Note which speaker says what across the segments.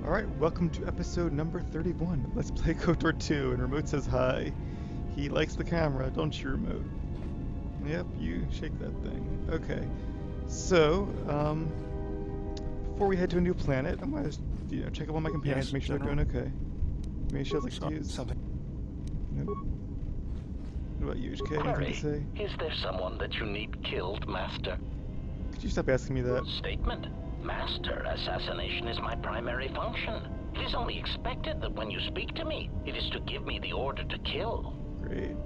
Speaker 1: Alright, welcome to episode number 31. Let's play KotOR 2, and Remote says hi. He likes the camera, don't you, Remote? Yep, you shake that thing. Okay. So, before we head to a new planet, I'm gonna check up on my companions,
Speaker 2: Yes,
Speaker 1: make sure
Speaker 2: General.
Speaker 1: they're doing okay. Any shields I could use?
Speaker 2: Something.
Speaker 1: Nope. What about you, HK? Anything
Speaker 3: Query,
Speaker 1: to say?
Speaker 3: is there someone that you need killed, Master?
Speaker 1: Could you stop asking me that?
Speaker 3: Statement. Master, assassination is my primary function. It is only expected that when you speak to me, it is to give me the order to kill.
Speaker 1: Great.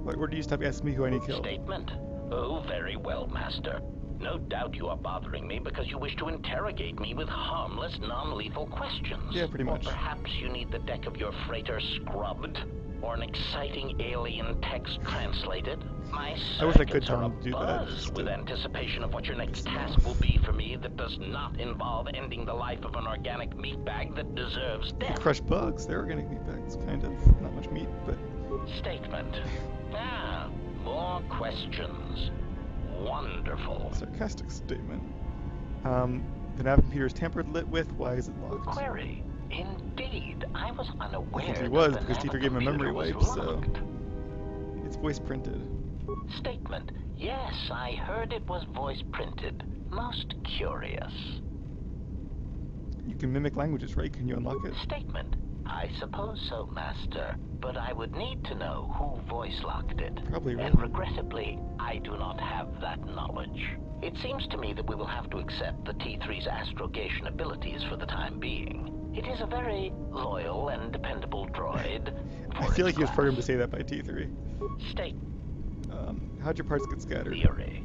Speaker 1: Why do you stop asking me who I need killed?
Speaker 3: Statement. Oh, very well, Master. No doubt you are bothering me because you wish to interrogate me with harmless, non-lethal questions.
Speaker 1: Yeah, pretty much.
Speaker 3: Or perhaps you need the deck of your freighter scrubbed, or an exciting alien text translated. My
Speaker 1: I wish I could
Speaker 3: circuits
Speaker 1: tell
Speaker 3: are
Speaker 1: him to do that,
Speaker 3: abuzz
Speaker 1: just
Speaker 3: with
Speaker 1: to-
Speaker 3: anticipation of what your next task will be for me that does not involve ending the life of an organic meatbag that deserves
Speaker 1: You
Speaker 3: death.
Speaker 1: crush bugs, they're organic meat bags, kind of. Not much meat, but...
Speaker 3: Statement. Ah, more questions. Wonderful.
Speaker 1: Sarcastic statement. The nav computer is tampered with. Why is it locked?
Speaker 3: Query. Indeed, I was unaware
Speaker 1: Because he
Speaker 3: that
Speaker 1: was,
Speaker 3: the
Speaker 1: because Tifa gave him a memory
Speaker 3: navicomputer
Speaker 1: wipe,
Speaker 3: was
Speaker 1: so...
Speaker 3: locked.
Speaker 1: It's voice printed.
Speaker 3: Statement. Yes, I heard it was voice printed. Most curious.
Speaker 1: You can mimic languages, right? Can you unlock it?
Speaker 3: Statement. I suppose so, Master. But I would need to know who voice locked it.
Speaker 1: Probably
Speaker 3: And
Speaker 1: right.
Speaker 3: regrettably, I do not have that knowledge. It seems to me that we will have to accept the T3's astrogation abilities for the time being. It is a very loyal and dependable droid.
Speaker 1: I feel like he was programmed to say that by T3.
Speaker 3: State
Speaker 1: How'd your parts get scattered?
Speaker 3: theory.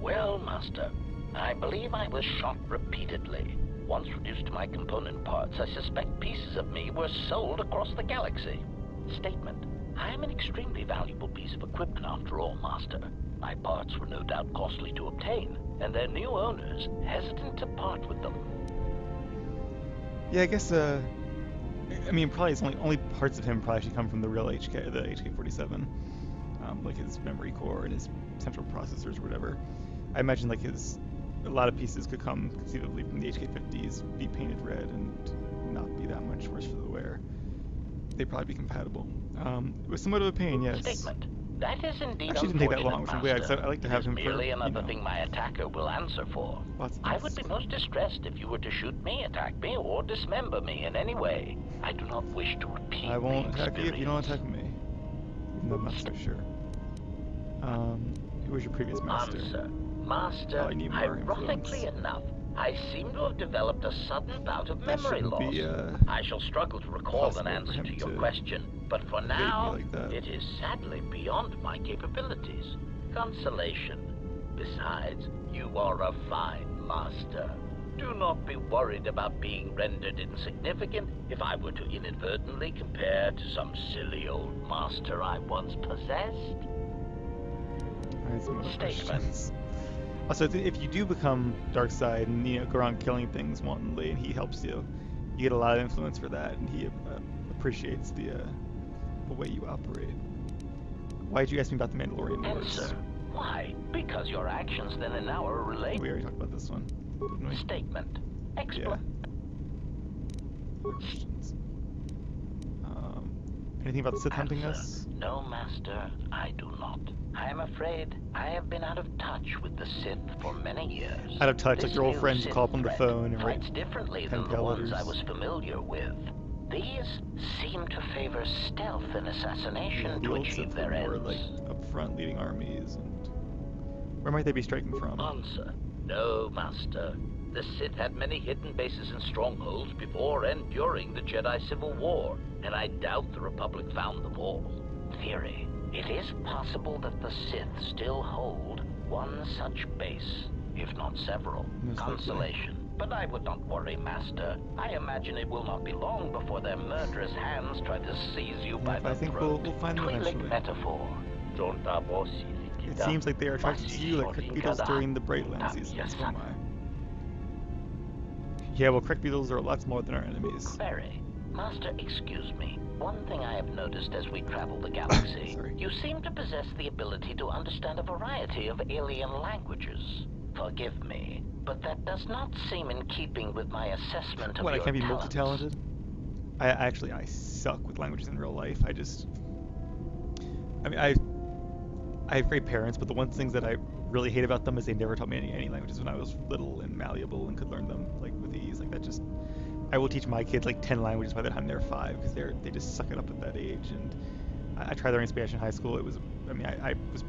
Speaker 3: Well, Master, I believe I was shot repeatedly. Once reduced to my component parts, I suspect pieces of me were sold across the galaxy. Statement. I am an extremely valuable piece of equipment after all, Master. My parts were no doubt costly to obtain, and their new owners hesitant to part with them.
Speaker 1: Yeah, I guess, I mean, probably it's only parts of him probably should come from the real HK, the HK-47. Like his memory core and his central processors or whatever. I imagine like a lot of pieces could come conceivably from the HK-50s, be painted red and not be that much worse for the wear. They'd probably be compatible. It was somewhat of a pain, yes.
Speaker 3: Statement. That is indeed
Speaker 1: Actually, it didn't take that long,
Speaker 3: unfortunate,
Speaker 1: which is
Speaker 3: Master.
Speaker 1: weird. I like to have
Speaker 3: It is
Speaker 1: him for,
Speaker 3: merely
Speaker 1: you
Speaker 3: another
Speaker 1: know,
Speaker 3: thing my attacker will answer for.
Speaker 1: lots of
Speaker 3: I
Speaker 1: things.
Speaker 3: would be most distressed if you were to shoot me, attack me, or dismember me in any way. I do not wish to repeat
Speaker 1: I won't
Speaker 3: the
Speaker 1: attack you if you don't
Speaker 3: experience.
Speaker 1: attack me. Even though I'm not so sure. Who was your previous master?
Speaker 3: Answer. Master,
Speaker 1: Oh, I need more
Speaker 3: ironically
Speaker 1: influence.
Speaker 3: enough, I seem to have developed a sudden bout of
Speaker 1: That
Speaker 3: memory
Speaker 1: shouldn't
Speaker 3: loss.
Speaker 1: be,
Speaker 3: I shall struggle to recall an
Speaker 1: possible for
Speaker 3: answer
Speaker 1: him
Speaker 3: to your
Speaker 1: to
Speaker 3: question, but for
Speaker 1: evade me
Speaker 3: now,
Speaker 1: like that.
Speaker 3: it is sadly beyond my capabilities. Consolation. Besides, you are a fine master. Do not be worried about being rendered insignificant if I were to inadvertently compare to some silly old master I once possessed.
Speaker 1: I had some other
Speaker 3: Statement.
Speaker 1: questions. Also, if you do become dark side and go around killing things wantonly, and he helps you, you get a lot of influence for that, and he appreciates the way you operate. Why did you ask me about the Mandalorian Wars?
Speaker 3: Answer. Why? Because your actions then and now are related.
Speaker 1: We already talked about this one, didn't we?
Speaker 3: Statement.
Speaker 1: Yeah.
Speaker 3: Explain.
Speaker 1: Other questions. Anything about the Sith hunting
Speaker 3: Answer.
Speaker 1: us?
Speaker 3: No, Master, I do not. I am afraid I have been out of touch with the Sith for many years.
Speaker 1: Out of touch,
Speaker 3: This
Speaker 1: like your old
Speaker 3: new
Speaker 1: friends who
Speaker 3: Sith
Speaker 1: call up on the
Speaker 3: threat
Speaker 1: phone and write
Speaker 3: fights differently than
Speaker 1: pen
Speaker 3: the ones
Speaker 1: letters.
Speaker 3: I was familiar with. These seem to favor stealth and assassination
Speaker 1: the
Speaker 3: to
Speaker 1: old
Speaker 3: achieve
Speaker 1: Sith
Speaker 3: their
Speaker 1: were more
Speaker 3: ends.
Speaker 1: like up front leading armies, and where might they be striking from?
Speaker 3: Answer. No, Master. The Sith had many hidden bases and strongholds before and during the Jedi Civil War, and I doubt the Republic found them all. Theory. It is possible that the Sith still hold one such base, if not several.
Speaker 1: Most likely.
Speaker 3: Consolation. But I would not worry, Master. I imagine it will not be long before their murderous hands try to seize you by
Speaker 1: I
Speaker 3: the
Speaker 1: think
Speaker 3: throat.
Speaker 1: we'll find them
Speaker 3: Twi'lek
Speaker 1: eventually.
Speaker 3: metaphor.
Speaker 1: It seems like they are attracted to you like crick beetles during the Brightland season.
Speaker 3: Yes,
Speaker 1: So am I. Yeah, well, crick beetles are a lot smaller than our enemies.
Speaker 3: Query. Master, excuse me. One thing I have noticed as we travel the galaxy,
Speaker 1: Sorry.
Speaker 3: you seem to possess the ability to understand a variety of alien languages. Forgive me, but that does not seem in keeping with my assessment of
Speaker 1: What, I
Speaker 3: your
Speaker 1: can't be
Speaker 3: talents.
Speaker 1: multi-talented? I suck with languages in real life. I mean, I have great parents, but the one things that I really hate about them is they never taught me any languages when I was little and malleable and could learn them like with ease. Like that just, I will teach my kids like 10 languages by the time they're 5 because they just suck it up at that age. And I tried learning Spanish in high school. It was, I mean, I was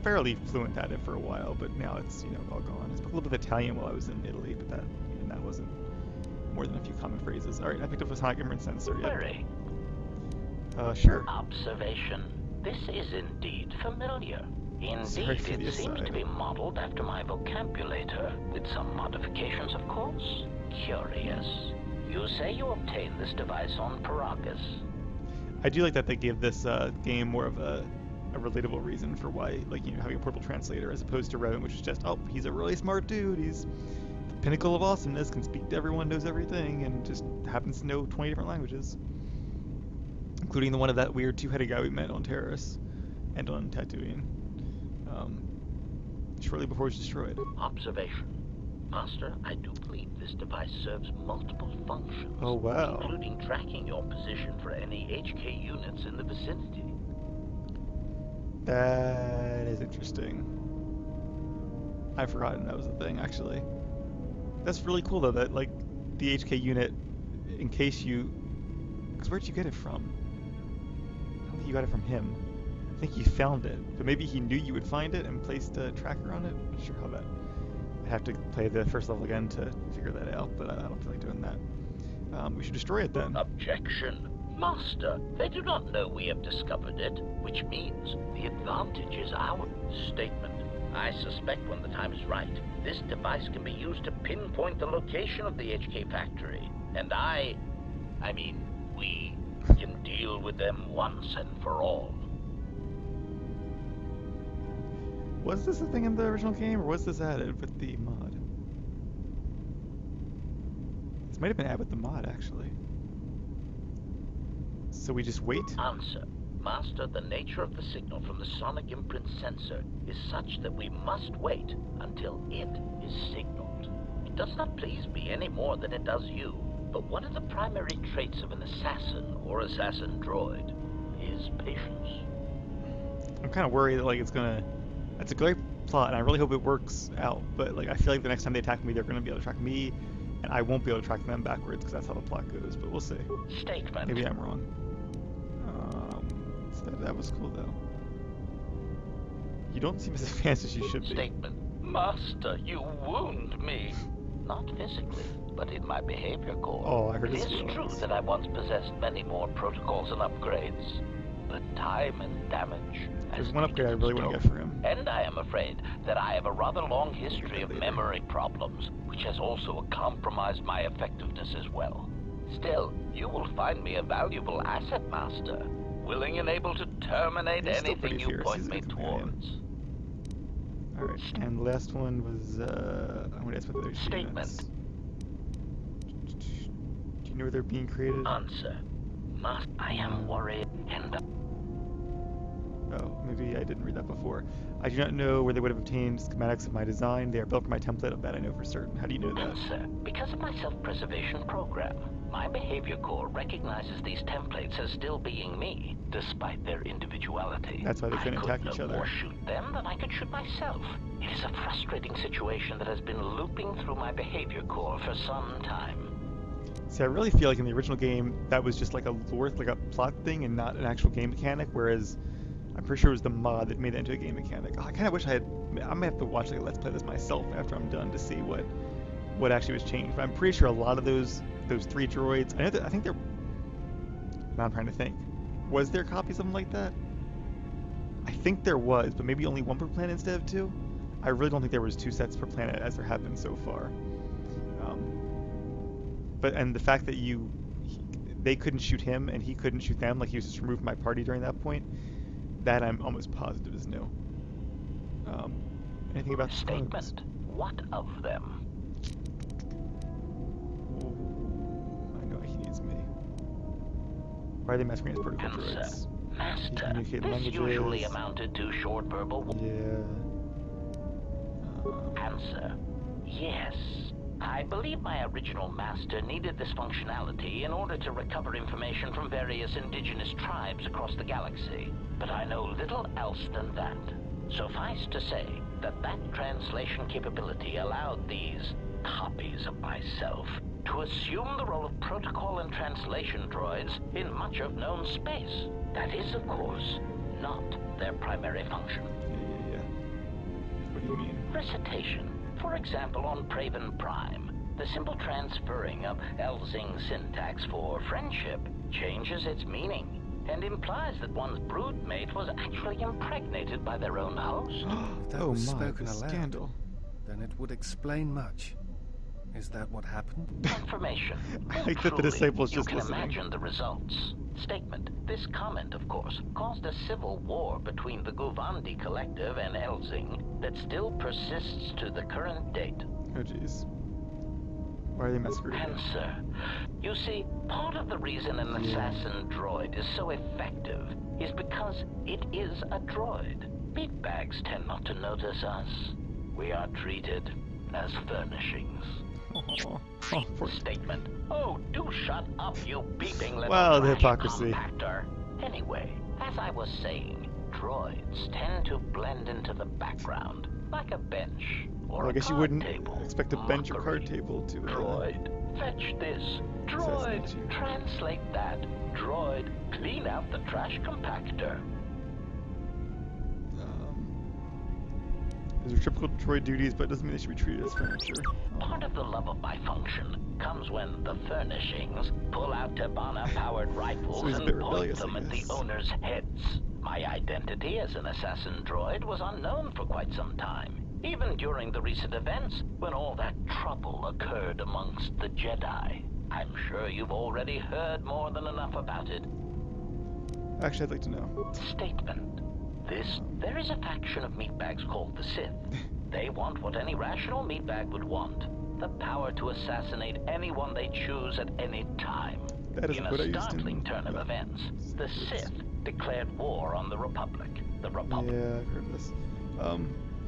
Speaker 1: fairly fluent at it for a while, but now it's all gone. I spoke a little bit of Italian while I was in Italy, but that wasn't more than a few common phrases. All right, I picked up a sonic inference sensor. Yep.
Speaker 3: Query.
Speaker 1: Sure.
Speaker 3: Observation. This is indeed familiar.
Speaker 1: Sorry
Speaker 3: Indeed,
Speaker 1: for the
Speaker 3: it seems
Speaker 1: aside.
Speaker 3: to be modeled after my vocabulator, with some modifications, of course. Curious. You say you obtained this device on Paragus.
Speaker 1: I do like that they gave this game more of a relatable reason for why, like, having a portable translator as opposed to Revan, which is just, oh, he's a really smart dude, he's the pinnacle of awesomeness, can speak to everyone, knows everything, and just happens to know 20 different languages. Including the one of that weird two-headed guy we met on Terrace and on Tatooine. Shortly before it was destroyed.
Speaker 3: Observation. Master, I do believe this device serves multiple functions.
Speaker 1: Oh, wow.
Speaker 3: Including tracking your position for any HK units in the vicinity.
Speaker 1: That is interesting. I've forgotten that was a thing, actually. That's really cool, though, that, like, the HK unit, in case you... Because where'd you get it from? I don't think you got it from him. I think you found it, but maybe he knew you would find it and placed a tracker on it. I'm not sure how that... I'd have to play the first level again to figure that out, but I don't feel like doing that. We should destroy it then.
Speaker 3: Objection. Master, they do not know we have discovered it, which means the advantage is ours. Statement. I suspect when the time is right, this device can be used to pinpoint the location of the HK factory. And we can deal with them once and for all.
Speaker 1: Was this a thing in the original game, or was this added with the mod? This might have been added with the mod, actually. So we just wait?
Speaker 3: Answer. Master, the nature of the signal from the sonic imprint sensor is such that we must wait until it is signaled. It does not please me any more than it does you, but one of the primary traits of an assassin or assassin droid is patience.
Speaker 1: I'm kind of worried that, like, it's gonna... That's a great plot, and I really hope it works out, but, like, I feel like the next time they attack me, they're gonna be able to track me, and I won't be able to track them backwards, because that's how the plot goes, but we'll see.
Speaker 3: Statement.
Speaker 1: Maybe I'm wrong. So that was cool, though. You don't seem as advanced as you should be.
Speaker 3: Statement. Master, you wound me. Not physically, but in my behavior core.
Speaker 1: Oh, I heard
Speaker 3: It
Speaker 1: his
Speaker 3: is true
Speaker 1: feelings.
Speaker 3: that I once possessed many more protocols and upgrades, but time and damage has
Speaker 1: There's one upgrade I
Speaker 3: taken
Speaker 1: really want to
Speaker 3: its
Speaker 1: get for him.
Speaker 3: toll. And I am afraid that I have a rather long history of memory problems, which has also compromised my effectiveness as well. Still, you will find me a valuable asset, Master, willing and able to terminate
Speaker 1: He's still
Speaker 3: anything
Speaker 1: pretty
Speaker 3: you
Speaker 1: fierce.
Speaker 3: point
Speaker 1: He's a
Speaker 3: me
Speaker 1: good companion.
Speaker 3: towards.
Speaker 1: Alright, and the last one was, I'm gonna ask about those
Speaker 3: Statement.
Speaker 1: units. Do you know where they're being created?
Speaker 3: Answer. I am worried and...
Speaker 1: Oh, maybe I didn't read that before. I do not know where they would have obtained schematics of my design. They are built for my template, of that I know for certain. How do you know that?
Speaker 3: Answer. Because of my self-preservation program, my behavior core recognizes these templates as still being me, despite their individuality.
Speaker 1: That's why they couldn't attack each
Speaker 3: I could no
Speaker 1: other.
Speaker 3: more shoot them than I could shoot myself. It is a frustrating situation that has been looping through my behavior core for some time.
Speaker 1: See, I really feel like in the original game, that was just like a lore, like a plot thing and not an actual game mechanic, whereas I'm pretty sure it was the mod that made it into a game mechanic. Oh, I kind of wish I might have to watch like a Let's Play this myself after I'm done to see what actually was changed. But I'm pretty sure a lot of those 3 droids, I think they're... Now I'm trying to think. Was there copies of them like that? I think there was, but maybe only 1 per planet instead of 2? I really don't think there was 2 sets per planet as there have been so far. And the fact that they couldn't shoot him and he couldn't shoot them, like he was just removed from my party during that point, that I'm almost positive is new. Anything about the
Speaker 3: Statement.
Speaker 1: clones?
Speaker 3: What of them?
Speaker 1: Ooh, I know he needs me. Why are they masquerading as protocol
Speaker 3: Answer.
Speaker 1: droids?
Speaker 3: Master,
Speaker 1: communicate
Speaker 3: this usually
Speaker 1: languages.
Speaker 3: amounted to short verbal...
Speaker 1: Yeah.
Speaker 3: Answer. answer. Yes. I believe my original master needed this functionality in order to recover information from various indigenous tribes across the galaxy. But I know little else than that. Suffice to say that that translation capability allowed these copies of myself to assume the role of protocol and translation droids in much of known space. That is, of course, not their primary function.
Speaker 1: Yeah. What do you mean?
Speaker 3: Recitation. For example, on Praven Prime, the simple transferring of Elzing syntax for friendship changes its meaning and implies that one's broodmate was actually impregnated by their own host.
Speaker 2: If that
Speaker 1: Oh
Speaker 2: was
Speaker 1: my,
Speaker 2: spoken
Speaker 1: the
Speaker 2: aloud,
Speaker 1: scandal.
Speaker 2: then it would explain much. Is that what happened?
Speaker 3: Confirmation.
Speaker 1: I like that the disciples
Speaker 3: you
Speaker 1: just
Speaker 3: can
Speaker 1: listening.
Speaker 3: imagine the results. Statement. This comment, of course, caused a civil war between the Guvandi Collective and Elzing that still persists to the current date.
Speaker 1: Oh jeez. Why are they masquerading?
Speaker 3: Answer. You see, part of the reason an assassin droid is so effective is because it is a droid. Meatbags tend not to notice us. We are treated as furnishings.
Speaker 1: Oh, poor
Speaker 3: Statement. Oh, do shut up, you beeping little
Speaker 1: Wow, the
Speaker 3: trash
Speaker 1: hypocrisy.
Speaker 3: compactor. Anyway, as I was saying, droids tend to blend into the background, like a bench or
Speaker 1: Well, I
Speaker 3: a
Speaker 1: guess you
Speaker 3: card
Speaker 1: wouldn't
Speaker 3: table.
Speaker 1: expect a bench or
Speaker 3: Mockery.
Speaker 1: card table to
Speaker 3: Droid, fetch this.
Speaker 1: assassinate
Speaker 3: Droid,
Speaker 1: you.
Speaker 3: translate that. Droid, clean out the trash compactor.
Speaker 1: These are typical droid duties, but it doesn't mean they should be treated as furniture.
Speaker 3: Part of the love of my function comes when the furnishings pull out Tabana-powered rifles
Speaker 1: So he's a
Speaker 3: and
Speaker 1: bit
Speaker 3: point
Speaker 1: rebellious,
Speaker 3: them
Speaker 1: I
Speaker 3: at the
Speaker 1: guess.
Speaker 3: owner's heads. My identity as an assassin droid was unknown for quite some time, even during the recent events when all that trouble occurred amongst the Jedi. I'm sure you've already heard more than enough about it.
Speaker 1: Actually, I'd like to know.
Speaker 3: Statement. There is a faction of meatbags called the Sith. They want what any rational meatbag would want. The power to assassinate anyone they choose at any time.
Speaker 1: That is
Speaker 3: In
Speaker 1: what I
Speaker 3: a
Speaker 1: used to
Speaker 3: startling turn of
Speaker 1: yeah.
Speaker 3: events, the Sith declared war on the Republic. The Republic.
Speaker 1: Yeah, I've heard this.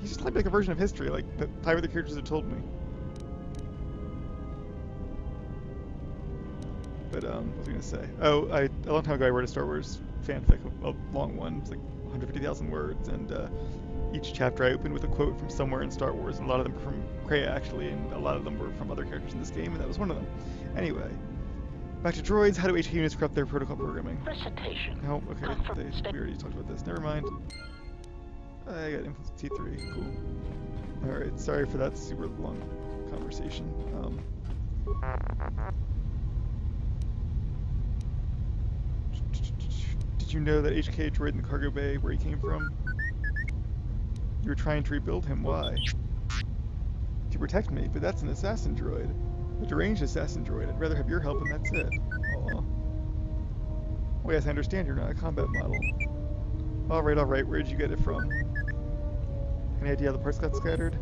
Speaker 1: He's just like a version of history, like the time other characters have told me. But what was I gonna say? Oh, a long time ago I wrote a Star Wars fanfic, a long one. It's like 150,000 words, and each chapter I opened with a quote from somewhere in Star Wars, and a lot of them were from Kreia actually, and a lot of them were from other characters in this game, and that was one of them. Anyway, back to droids. How do HK units corrupt their protocol programming?
Speaker 3: Recitation.
Speaker 1: No, okay, we already talked about this. Never mind. I got influence T3. Cool. All right, sorry for that super long conversation. Did you know that HK droid in the cargo bay where he came from? You were trying to rebuild him. Why? To protect me, but that's an assassin droid. A deranged assassin droid. I'd rather have your help, and that's it. Aw. Oh yes, I understand you're not a combat model. Alright, where'd you get it from? Any idea how the parts got scattered?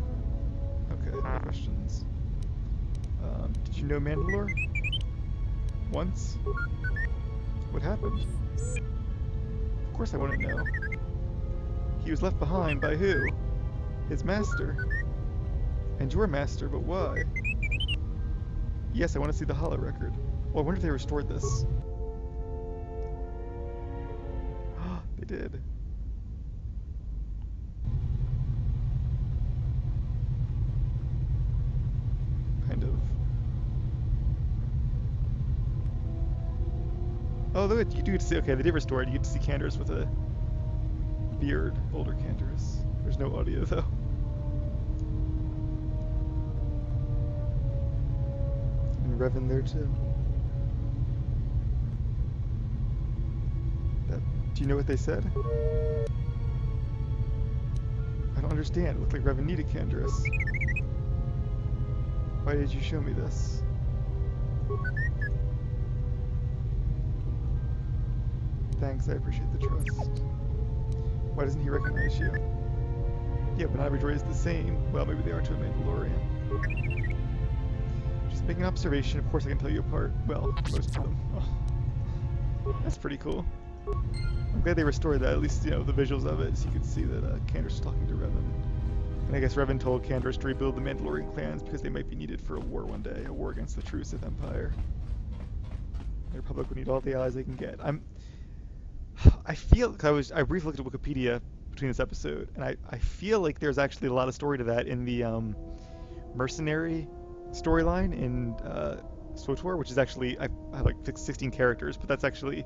Speaker 1: Okay, no questions. Did you know Mandalore? Once? What happened? Of course I want to know. He was left behind by who? His master. And your master, but why? Yes, I want to see the holo record. Well, I wonder if they restored this. They did. Kind of. Oh, look, you do get to see. Okay, they did restore it. You get to see Canderous with a beard, older Canderous. There's no audio though. And Revan there too. Do you know what they said? I don't understand. It looked like Revan needed Canderous. Why did you show me this? Thanks, I appreciate the trust. Why doesn't he recognize you? Yeah, but not every droid is the same. Well, maybe they are to a Mandalorian. Just making an observation. Of course I can tell you apart. Well, most of them. Oh. That's pretty cool. I'm glad they restored that. At least, you know, the visuals of it, so you could see that Canderous was talking to Revan. And I guess Revan told Canderous to rebuild the Mandalorian clans because they might be needed for a war one day, a war against the true Sith Empire. The Republic would need all the allies they can get. I feel, cause I briefly looked at Wikipedia between this episode, and I feel like there's actually a lot of story to that in the mercenary storyline in KotOR, which is actually, I have like 16 characters, but that's actually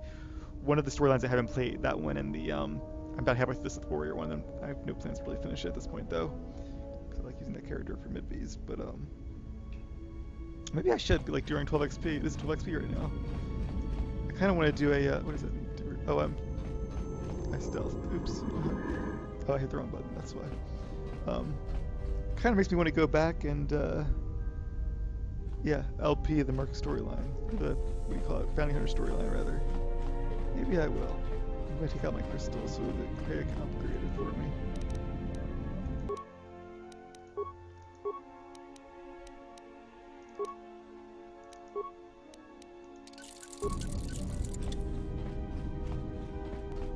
Speaker 1: one of the storylines I haven't played. That one and the I'm about halfway through the Sith Warrior one, and I have no plans to really finish it at this point though, because I like using that character for mid-Vs. But maybe I should, like during 12 XP. This is 12 XP right now. I kind of want to do a what is it? Oh, I stealth. Oops. Oh, I hit the wrong button. That's why. Kind of makes me want to go back and yeah, LP the Merc storyline, the what do you call it? Bounty Hunter storyline rather. Maybe I will. I'm gonna take out my crystals so that Kreia can upgrade it for me.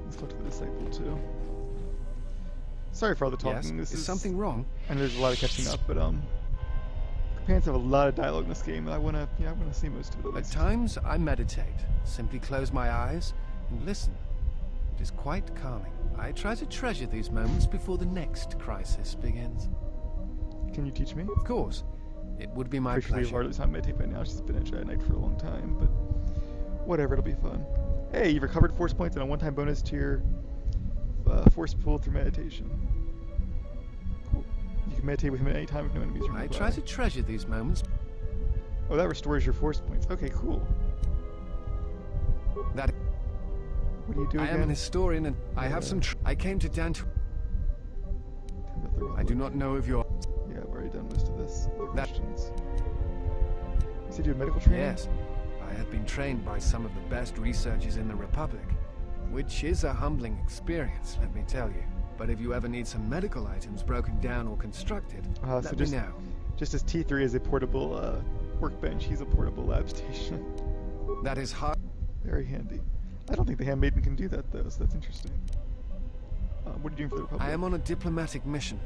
Speaker 1: Let's talk to the disciple too. Sorry for all the talking.
Speaker 2: Yes? Is something wrong?
Speaker 1: And there's a lot of catching up, but parents have a lot of dialogue in this game, and I wanna see most of it.
Speaker 2: At times, I meditate. Simply close my eyes and listen. It is quite calming. I try to treasure these moments before the next crisis begins.
Speaker 1: Can you teach me?
Speaker 2: Of course. It would be my
Speaker 1: Pretty
Speaker 2: pleasure.
Speaker 1: hard to meditate by now. She's been a Jedi Knight for a long time, but whatever, it'll be fun. Hey, you've recovered force points and a one-time bonus to your force pull through meditation. Cool. You can meditate with him at any time if no enemies are nearby.
Speaker 2: I try to treasure these moments.
Speaker 1: Oh, that restores your force points. Okay, cool.
Speaker 2: That
Speaker 1: What do you do
Speaker 2: I
Speaker 1: again?
Speaker 2: am an historian, and I have some. I came to Dan to. I do not know if you're.
Speaker 1: Yeah, I've already done most of this. Other
Speaker 2: That-
Speaker 1: questions. You said you had medical training?
Speaker 2: Yes, I have been trained by some of the best researchers in the Republic, which is a humbling experience, let me tell you. But if you ever need some medical items broken down or constructed,
Speaker 1: So
Speaker 2: let me
Speaker 1: just,
Speaker 2: know.
Speaker 1: just as T3 is a portable workbench, he's a portable lab station.
Speaker 2: That is hard.
Speaker 1: Very handy. I don't think the Handmaiden can do that though, so that's interesting. What are you doing for the Republic?
Speaker 2: I am on a diplomatic mission.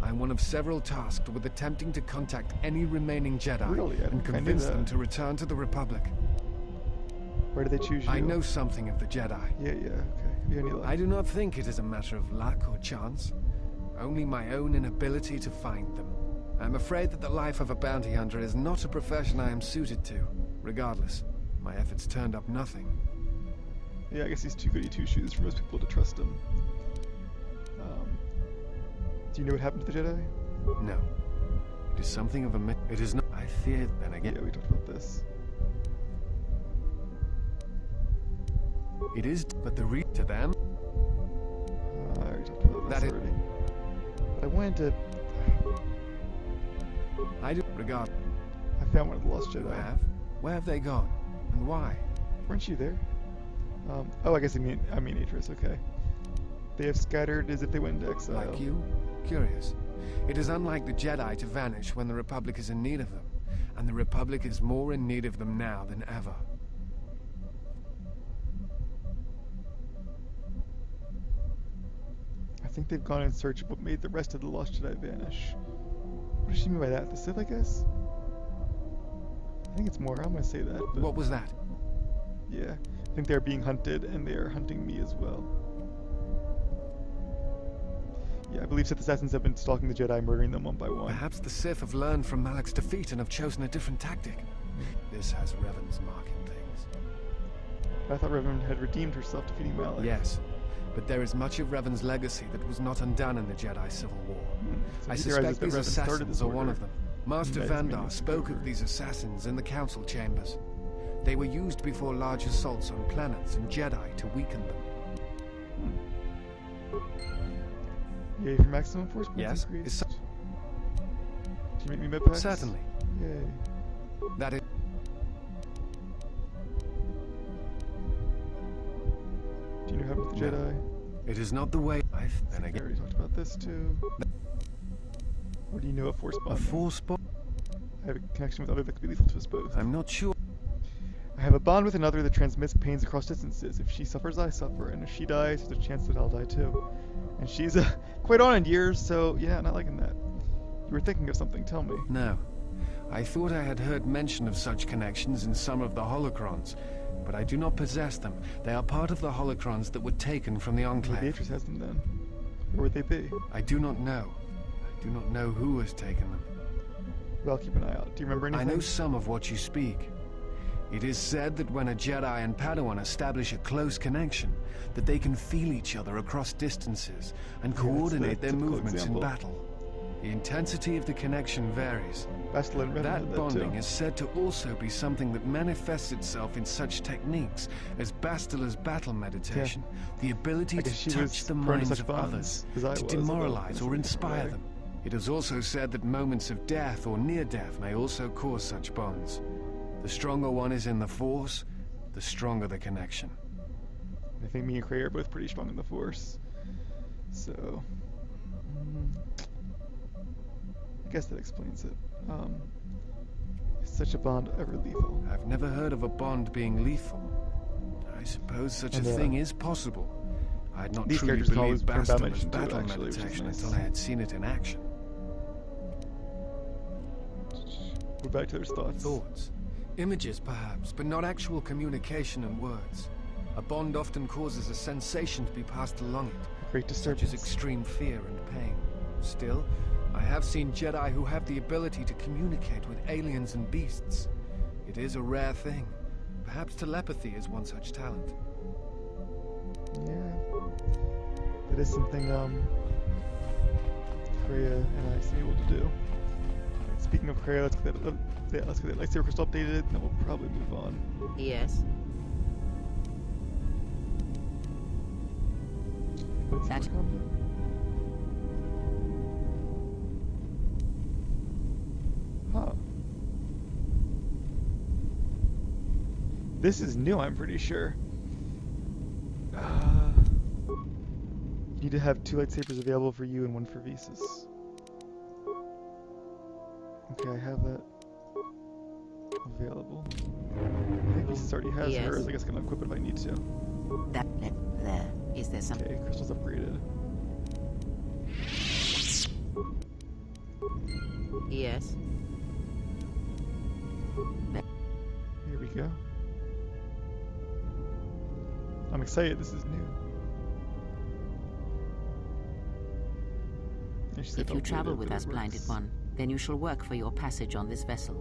Speaker 2: I am one of several tasked with attempting to contact any remaining Jedi
Speaker 1: Really? I didn't
Speaker 2: and
Speaker 1: think I knew
Speaker 2: convince them
Speaker 1: that.
Speaker 2: to return to the Republic.
Speaker 1: Where do they choose you?
Speaker 2: I know something of the Jedi.
Speaker 1: Yeah, okay. Have you any luck?
Speaker 2: I do not think it is a matter of luck or chance, only my own inability to find them. I'm afraid that the life of a bounty hunter is not a profession I am suited to. Regardless, my efforts turned up nothing.
Speaker 1: Yeah, I guess he's too goody two-shoes for most people to trust him. Do you know what happened to the Jedi?
Speaker 2: No. It is something of a it is not. I fear, then again.
Speaker 1: Yeah, we talked about this.
Speaker 2: It is, but the to them.
Speaker 1: I already talked about this
Speaker 2: That is-
Speaker 1: already. But I wanted to...
Speaker 2: I do regard.
Speaker 1: I found one of the Lost
Speaker 2: You
Speaker 1: Jedi.
Speaker 2: have? Where have they gone? And why?
Speaker 1: Weren't you there? Oh, I guess I mean Atris, okay. They have scattered as if they went into exile.
Speaker 2: Like you? Curious. It is unlike the Jedi to vanish when the Republic is in need of them. And the Republic is more in need of them now than ever.
Speaker 1: I think they've gone in search of what made the rest of the Lost Jedi vanish. What does she mean by that? The Sith, I guess? I think it's more. I'm gonna say that. But
Speaker 2: What was that?
Speaker 1: yeah, I think they're being hunted, and they are hunting me as well. Yeah, I believe Sith assassins have been stalking the Jedi, murdering them one by one.
Speaker 2: Perhaps the Sith have learned from Malak's defeat and have chosen a different tactic. This has Revan's mark in things.
Speaker 1: I thought Revan had redeemed herself defeating Malak.
Speaker 2: Yes, but there is much of Revan's legacy that was not undone in the Jedi Civil War.
Speaker 1: So
Speaker 2: I
Speaker 1: he theorizes
Speaker 2: suspect
Speaker 1: that
Speaker 2: these
Speaker 1: Revan started
Speaker 2: assassins
Speaker 1: this
Speaker 2: are one
Speaker 1: order.
Speaker 2: of them. Master
Speaker 1: That is
Speaker 2: Vandar
Speaker 1: meaning
Speaker 2: spoke
Speaker 1: over.
Speaker 2: of these assassins in the council chambers. They were used before large assaults on planets and Jedi to weaken them.
Speaker 1: Yay for maximum force points
Speaker 2: Yes,
Speaker 1: increase.
Speaker 2: is
Speaker 1: Can you make me med packs?
Speaker 2: Certainly.
Speaker 1: Yay.
Speaker 2: That is.
Speaker 1: Do you know how to the
Speaker 2: No.
Speaker 1: Jedi?
Speaker 2: It is not the way. Then
Speaker 1: I
Speaker 2: again,
Speaker 1: already talked about this too. What do you know of force
Speaker 2: a
Speaker 1: bonding?
Speaker 2: force bond.
Speaker 1: I have a connection with other that could be lethal to us both.
Speaker 2: I'm not sure.
Speaker 1: I have a bond with another that transmits pains across distances. If she suffers, I suffer, and if she dies, there's a chance that I'll die too. And she's quite on in years, so yeah, not liking that. You were thinking of something, tell me.
Speaker 2: No. I thought I had heard mention of such connections in some of the holocrons, but I do not possess them. They are part of the holocrons that were taken from the
Speaker 1: Maybe
Speaker 2: Enclave.
Speaker 1: Beatrice has them then. Where would they be?
Speaker 2: I do not know. I do not know who has taken them.
Speaker 1: Well, keep an eye out. Do you remember anything?
Speaker 2: I know some of what you speak. It is said that when a Jedi and Padawan establish a close connection, that they can feel each other across distances and coordinate their
Speaker 1: typical
Speaker 2: movements
Speaker 1: example.
Speaker 2: in battle. The intensity of the connection varies.
Speaker 1: Bastila and Ren had
Speaker 2: That
Speaker 1: that
Speaker 2: bonding
Speaker 1: too.
Speaker 2: is said to also be something that manifests itself in such techniques as Bastila's battle meditation, the ability
Speaker 1: I guess
Speaker 2: to
Speaker 1: she was
Speaker 2: touch the
Speaker 1: prone to
Speaker 2: minds
Speaker 1: such
Speaker 2: of
Speaker 1: bonds
Speaker 2: others,
Speaker 1: as I
Speaker 2: to
Speaker 1: was, although
Speaker 2: demoralize
Speaker 1: in
Speaker 2: or
Speaker 1: a different
Speaker 2: inspire
Speaker 1: way.
Speaker 2: them. It is also said that moments of death or near death may also cause such bonds. The stronger one is in the Force, the stronger the connection.
Speaker 1: I think me and Cray are both pretty strong in the Force. So... I guess that explains it. Is such a bond ever lethal?
Speaker 2: I've never heard of a bond being lethal. I suppose such a
Speaker 1: And,
Speaker 2: thing is possible. I had not
Speaker 1: these
Speaker 2: truly
Speaker 1: characters can always
Speaker 2: believed
Speaker 1: turn battle
Speaker 2: Bastila's
Speaker 1: meditation too,
Speaker 2: battle
Speaker 1: actually, which is
Speaker 2: meditation
Speaker 1: nice.
Speaker 2: until I had seen it in action.
Speaker 1: We're back to their thoughts.
Speaker 2: Thoughts. Images, perhaps, but not actual communication and words. A bond often causes a sensation to be passed along it,
Speaker 1: Great
Speaker 2: such
Speaker 1: disturbance.
Speaker 2: as extreme fear and pain. Still, I have seen Jedi who have the ability to communicate with aliens and beasts. It is a rare thing. Perhaps telepathy is one such talent.
Speaker 1: Yeah. That is something, Kreia and I seem able to do. Alright, speaking of Kreia, let's get that lightsaber crystal updated, and then we'll probably move on.
Speaker 4: Yes.
Speaker 1: What's
Speaker 4: That-
Speaker 1: the combat? Huh. This is new, I'm pretty sure. You need to have 2 lightsabers available for you and 1 for Visas. Okay, I have that available. I think Visas already has
Speaker 4: Yes.
Speaker 1: hers. I guess I can equip it if I need to.
Speaker 4: There. Is there something?
Speaker 1: Okay, crystal's upgraded.
Speaker 4: Yes.
Speaker 1: Here we go. I'm excited, this is new. Yeah, she said
Speaker 4: If you travel
Speaker 1: upgraded,
Speaker 4: with
Speaker 1: but
Speaker 4: us,
Speaker 1: it
Speaker 4: Blinded
Speaker 1: works.
Speaker 4: One, then you shall work for your passage on this vessel.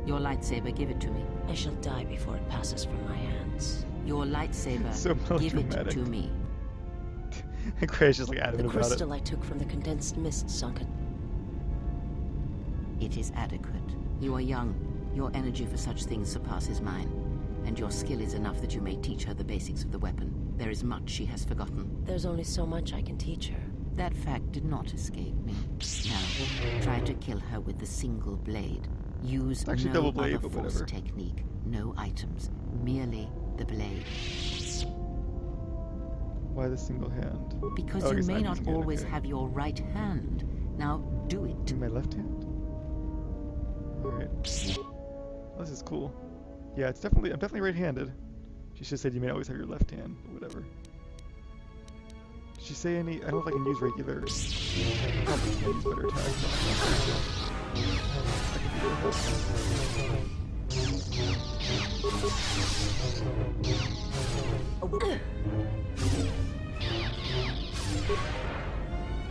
Speaker 4: Your lightsaber, give it to me.
Speaker 5: I shall die before it passes from my hands.
Speaker 4: Your lightsaber,
Speaker 1: So
Speaker 4: give it
Speaker 1: melodramatic.
Speaker 4: to me.
Speaker 1: And Cray's just like
Speaker 5: The
Speaker 1: adamant about it.
Speaker 5: crystal I took from the condensed mist sunk it.
Speaker 4: It is adequate. You are young. Your energy for such things surpasses mine. And your skill is enough that you may teach her the basics of the weapon. There is much she has forgotten.
Speaker 5: There's only so much I can teach her.
Speaker 4: That fact did not escape me. Now, try to kill her with the single blade. Use
Speaker 1: It's actually
Speaker 4: no
Speaker 1: double blade,
Speaker 4: other
Speaker 1: but
Speaker 4: force
Speaker 1: whatever.
Speaker 4: technique. No items. Merely the blade.
Speaker 1: Why the single hand?
Speaker 4: Because
Speaker 1: Oh, I
Speaker 4: you
Speaker 1: guess
Speaker 4: may
Speaker 1: I'm
Speaker 4: not
Speaker 1: using it,
Speaker 4: always
Speaker 1: okay.
Speaker 4: have your right hand. Now, do it.
Speaker 1: In my left hand? Alright. Oh, this is cool. Yeah, I'm definitely right-handed. She should have said you may always have your left hand, but whatever. Did she say any? I don't know if I can use regular. I probably can use better attacks. I can do that.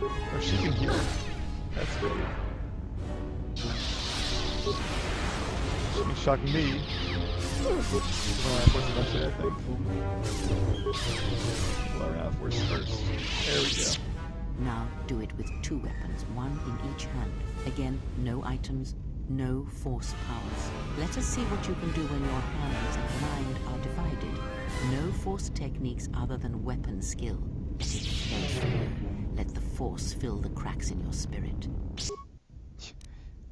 Speaker 1: Oh, she can heal. That's great. She can shock me. Force eventually, I think. Well, around force first. There we go.
Speaker 4: Now, do it with 2 weapons, 1 in each hand. Again, no items, no force powers. Let us see what you can do when your hands and mind are divided. No force techniques other than weapon skill. Let it flow through you. Let the force fill the cracks in your spirit.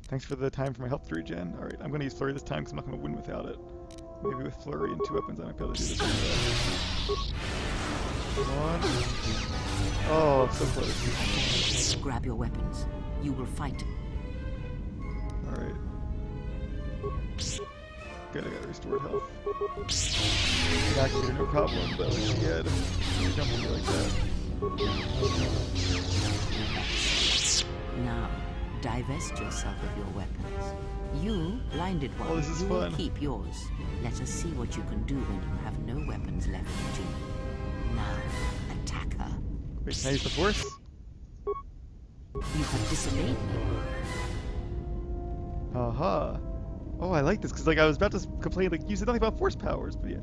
Speaker 1: Thanks for the time for my help 3 gen. Alright, I'm going to use Flurry this time because I'm not going to win without it. Maybe with Flurry and 2 weapons I might be able to do this. Come on. Oh, so close.
Speaker 4: Grab your weapons. You will fight.
Speaker 1: Alright. Good, I got restored health. Activator, no problem, but like she had jumping me like that.
Speaker 4: Now, divest yourself of your weapons. You, blinded one,
Speaker 1: Oh, this is
Speaker 4: you will
Speaker 1: fun.
Speaker 4: keep yours. Let us see what you can do when you have no weapons left to you. Now, attack her.
Speaker 1: Wait, can I use the Force?
Speaker 4: You have disobeyed me.
Speaker 1: Aha. Oh, I like this, because like I was about to complain, like, you said nothing about Force powers, but yeah.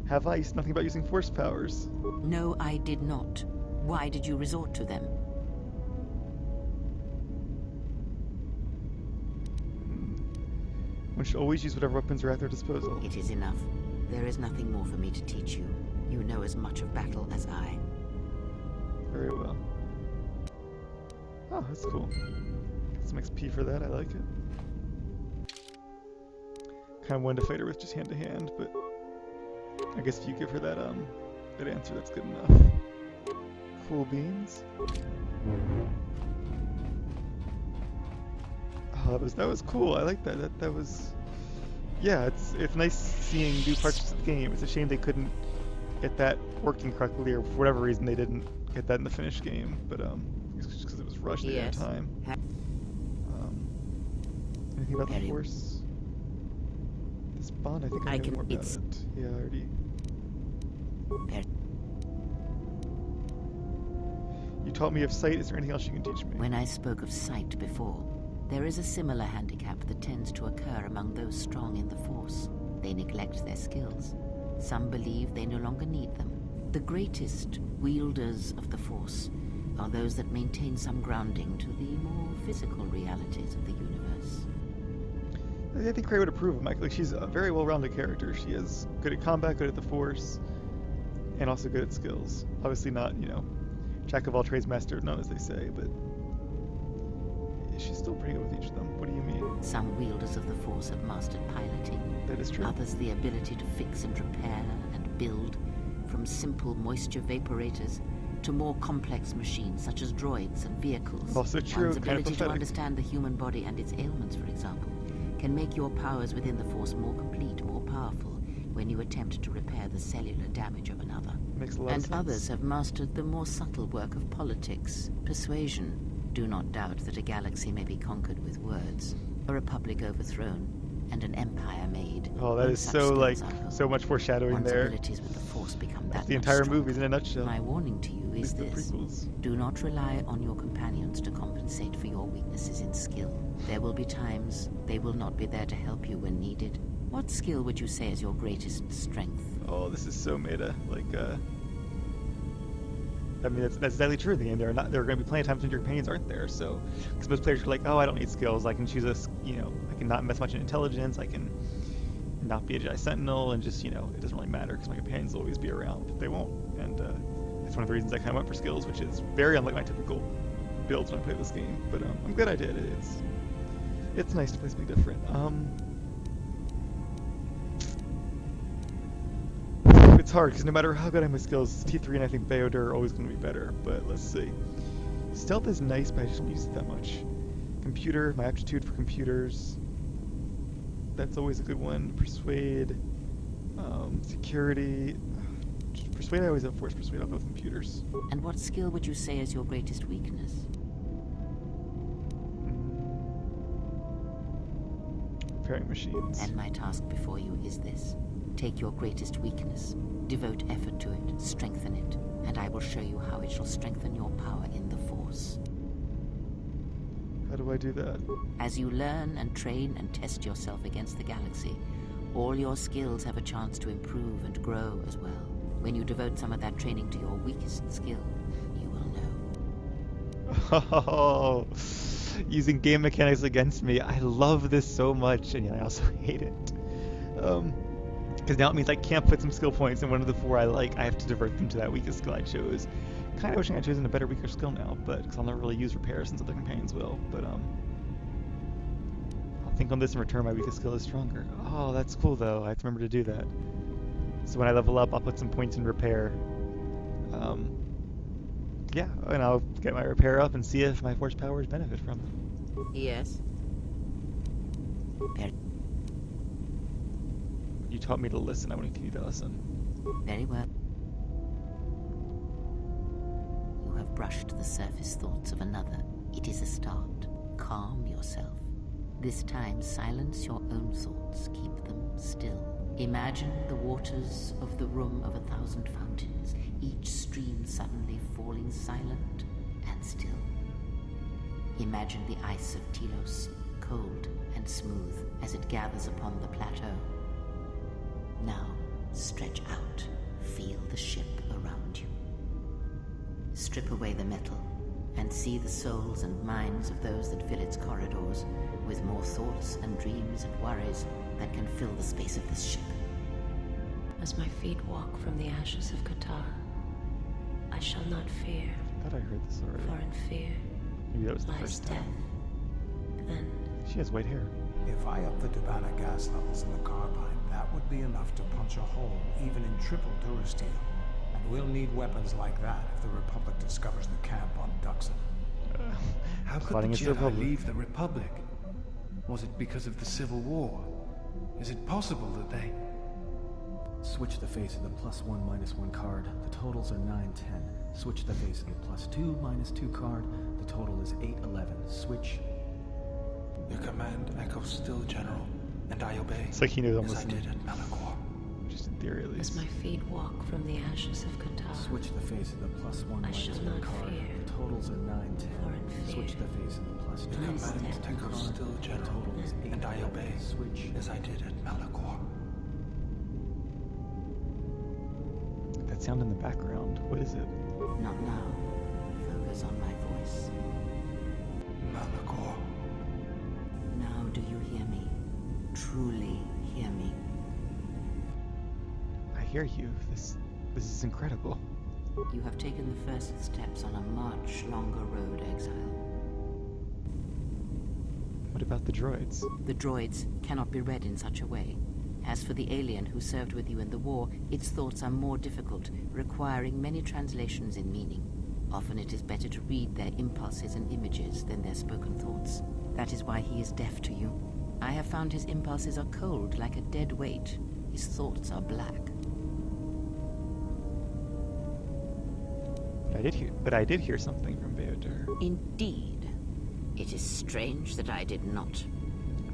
Speaker 1: Have I said nothing about using Force powers?
Speaker 4: No, I did not. Why did you resort to them?
Speaker 1: One should always use whatever weapons are at their disposal.
Speaker 4: It is enough. There is nothing more for me to teach you. You know as much of battle as I.
Speaker 1: Very well. Oh, that's cool. Get some XP for that, I like it. Kind of wanted to fight her with just hand to hand, but I guess if you give her that answer, that's good enough. Cool beans. Oh, that was cool. I like that. That was, yeah. It's nice seeing new parts of the game. It's a shame they couldn't get that working correctly, or for whatever reason they didn't get that in the finished game. But just because it was rushed at
Speaker 4: Yes.
Speaker 1: the time. Anything about the
Speaker 4: Very-
Speaker 1: Force? This bond, I think I
Speaker 4: I
Speaker 1: know
Speaker 4: can-
Speaker 1: more about
Speaker 4: it's-
Speaker 1: it. Yeah, I already.
Speaker 4: Very-
Speaker 1: You taught me of sight. Is there anything else you can teach me?
Speaker 4: When I spoke of sight before, there is a similar handicap that tends to occur among those strong in the Force. They neglect their skills. Some believe they no longer need them. The greatest wielders of the Force are those that maintain some grounding to the more physical realities of the universe.
Speaker 1: I think Cray would approve of Mike. Like, she's a very well-rounded character. She is good at combat, good at the Force, and also good at skills. Obviously not, jack of all trades, master of none, as they say, but she's still pretty good with each of them. What do you mean?
Speaker 4: Some wielders of the Force have mastered piloting,
Speaker 1: That is true.
Speaker 4: others the ability to fix and repair and build, from simple moisture vaporators to more complex machines such as droids and vehicles.
Speaker 1: Also true,
Speaker 4: One's
Speaker 1: kind of
Speaker 4: ability to
Speaker 1: pathetic.
Speaker 4: understand the human body and its ailments, for example, can make your powers within the Force more complete, more powerful, when you attempt to repair the cellular damage of another.
Speaker 1: Makes a lot of
Speaker 4: And
Speaker 1: sense.
Speaker 4: others have mastered the more subtle work of politics, persuasion. Do not doubt that a galaxy may be conquered with words, a republic overthrown, and an empire made.
Speaker 1: Oh, that
Speaker 4: when
Speaker 1: is
Speaker 4: such
Speaker 1: so,
Speaker 4: skills
Speaker 1: like,
Speaker 4: are honed.
Speaker 1: so much foreshadowing
Speaker 4: One's
Speaker 1: there.
Speaker 4: abilities with the Force become that
Speaker 1: That's the
Speaker 4: much
Speaker 1: entire
Speaker 4: stronger.
Speaker 1: movie in a nutshell.
Speaker 4: My warning to you
Speaker 1: At
Speaker 4: is
Speaker 1: least the
Speaker 4: this.
Speaker 1: prequels.
Speaker 4: Do not rely on your companions to compensate for your weaknesses in skill. There will be times they will not be there to help you when needed. What skill would you say is your greatest strength?
Speaker 1: Oh, this is so meta. Like, I mean, that's exactly true. In the end, there are going to be plenty of times when your companions aren't there. So, because most players are like, oh, I don't need skills. I can choose I can not invest much in intelligence. I can not be a Jedi Sentinel, and just, it doesn't really matter because my companions will always be around. But they won't, and that's one of the reasons I kind of went for skills, which is very unlike my typical builds when I play this game. But I'm glad I did. It's nice to play something different. It's hard because no matter how good I am with skills, T3 and I think Beodur are always going to be better. But let's see. Stealth is nice, but I just don't use it that much. Computer, my aptitude for computers. That's always a good one. Persuade, security. Persuade, I always have Force Persuade. I'll go with computers.
Speaker 4: And what skill would you say is your greatest weakness?
Speaker 1: Repairing machines.
Speaker 4: And my task before you is this. Take your greatest weakness, devote effort to it, strengthen it, and I will show you how it shall strengthen your power in the Force.
Speaker 1: How do I do that?
Speaker 4: As you learn and train and test yourself against the galaxy, all your skills have a chance to improve and grow as well. When you devote some of that training to your weakest skill, you will know.
Speaker 1: Oh, using game mechanics against me. I love this so much, and yet I also hate it. Because now it means I can't put some skill points in one of the four I like. I have to divert them to that weakest skill I chose. Kind of wishing I'd chosen a better, weaker skill now, but because I'll never really use repair since other companions will. But I'll think on this and return my weakest skill is stronger. Oh, that's cool though. I have to remember to do that. So when I level up, I'll put some points in repair. Yeah, and I'll get my repair up and see if my Force powers benefit from it.
Speaker 4: Yes.
Speaker 1: You taught me to listen. I want to continue to listen.
Speaker 4: Very well. You have brushed the surface thoughts of another. It is a start. Calm yourself. This time, silence your own thoughts. Keep them still. Imagine the waters of the Room of 1,000 Fountains, each stream suddenly falling silent and still. Imagine the ice of Telos, cold and smooth as it gathers upon the plateau. Now, stretch out. Feel the ship around you. Strip away the metal and see the souls and minds of those that fill its corridors with more thoughts and dreams and worries than can fill the space of this ship.
Speaker 5: As my feet walk from the ashes of KotOR, I shall not fear,
Speaker 1: I thought I heard this already.
Speaker 5: for in fear
Speaker 1: Maybe that was the
Speaker 5: lies
Speaker 1: first
Speaker 5: death.
Speaker 1: time.
Speaker 5: Then
Speaker 1: She has white hair.
Speaker 6: If I up the Dubana gas levels in the carbine, that would be enough to punch a hole even in triple Durasteel. And we'll need weapons like that if the Republic discovers the camp on Duxon.
Speaker 2: How could
Speaker 1: Fighting
Speaker 2: the
Speaker 1: against the
Speaker 2: Jedi
Speaker 1: Republic.
Speaker 2: leave the Republic? Was it because of the Civil War? Is it possible that they...
Speaker 7: Switch the face of the +1 -1 card. The totals are 9-10. Switch the face of the +2 -2 card. The total is 8-11. Switch.
Speaker 8: Your command echoes still, General, and I obey.
Speaker 1: It's like he knows I'm
Speaker 8: as I
Speaker 1: listening.
Speaker 8: did at Malachor.
Speaker 1: Just in theory, at
Speaker 5: as
Speaker 1: least.
Speaker 5: my feet walk from the ashes of KotOR,
Speaker 7: Switch the face of the +1
Speaker 5: I shall
Speaker 7: -1
Speaker 5: not
Speaker 7: card.
Speaker 5: fear,
Speaker 7: The totals are 9-10.
Speaker 5: for in fear
Speaker 7: Switch the face of the +2
Speaker 8: Your
Speaker 5: lies
Speaker 8: command
Speaker 5: death.
Speaker 8: echoes still,
Speaker 7: The
Speaker 8: General,
Speaker 7: total is 8
Speaker 8: and I obey
Speaker 7: Switch.
Speaker 8: as I did at Malachor.
Speaker 1: That sound in the background. What is it?
Speaker 4: Not now. Focus on my voice.
Speaker 8: Malachor.
Speaker 4: Now do you hear me? Truly hear me?
Speaker 1: I hear you. This is incredible.
Speaker 4: You have taken the first steps on a much longer road, exile.
Speaker 1: What about the droids?
Speaker 4: The droids cannot be read in such a way. As for the alien who served with you in the war, its thoughts are more difficult, requiring many translations in meaning. Often it is better to read their impulses and images than their spoken thoughts. That is why he is deaf to you. I have found his impulses are cold, like a dead weight. His thoughts are black.
Speaker 1: But I did hear something from Beodur.
Speaker 4: Indeed. It is strange that I did not.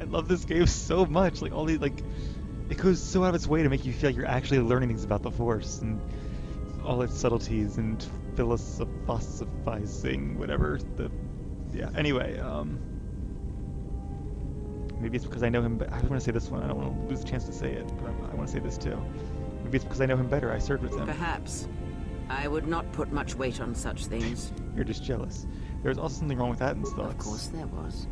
Speaker 1: I love this game so much. Like all these, like, it goes so out of its way to make you feel like you're actually learning things about the Force and all its subtleties and philosophizing, whatever. Yeah. Anyway, maybe it's because I know him. I want to say this one. I don't want to lose a chance to say it, but I want to say this too. Maybe it's because I know him better. I served with him.
Speaker 4: Perhaps. I would not put much weight on such things.
Speaker 1: You're just jealous. There's also something wrong with Atton's thoughts.
Speaker 4: Of course there was.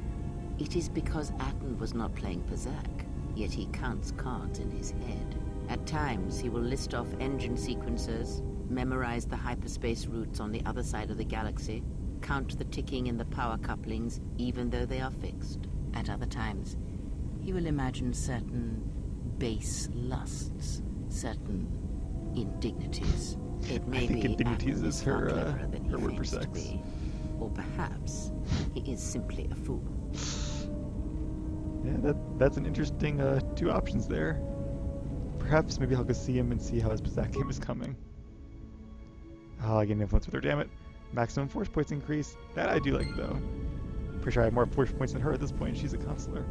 Speaker 4: It is because Atton was not playing Berserk, yet he counts cards in his head. At times, he will list off engine sequencers, memorize the hyperspace routes on the other side of the galaxy, count the ticking in the power couplings, even though they are fixed. At other times, he will imagine certain base lusts, certain indignities. It may
Speaker 1: I think
Speaker 4: be
Speaker 1: indignities
Speaker 4: Atton
Speaker 1: is
Speaker 4: far
Speaker 1: her
Speaker 4: cleverer than he
Speaker 1: word for
Speaker 4: claims to
Speaker 1: sex.
Speaker 4: be. Or perhaps he is simply a fool.
Speaker 1: Yeah, that's an interesting two options there. Perhaps maybe I'll go see him and see how his Berserk game is coming. Oh, I get an influence with her, damn it. Maximum force points increase. That I do like, though. Pretty sure I have more force points than her at this point. She's a consular.